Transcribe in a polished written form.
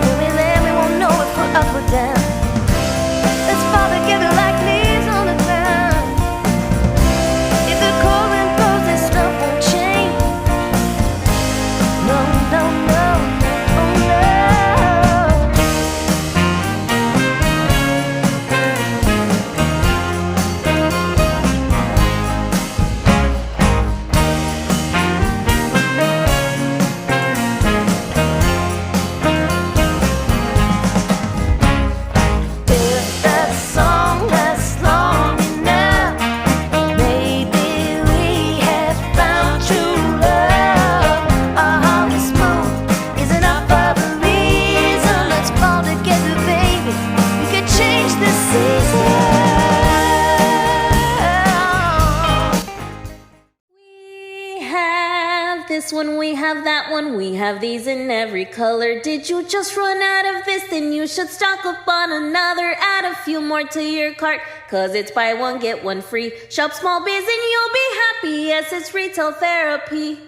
We'll be there, we won't know if we're up or down. Let's fall together like leaves on the ground. If the cold wind blows, this stuff won't change. No, no, no, oh no. If that song lasts long enough, maybe we have found true love. Our heart is smooth, is enough of a reason. Let's fall together, baby. We could change the season. We have this one, we have that one, we have these in every color. Did you just run out of this? Then you should stock up on another. Add a few more to your cart, cause it's buy one get one free. Shop small biz and you'll be happy. Yes, it's retail therapy.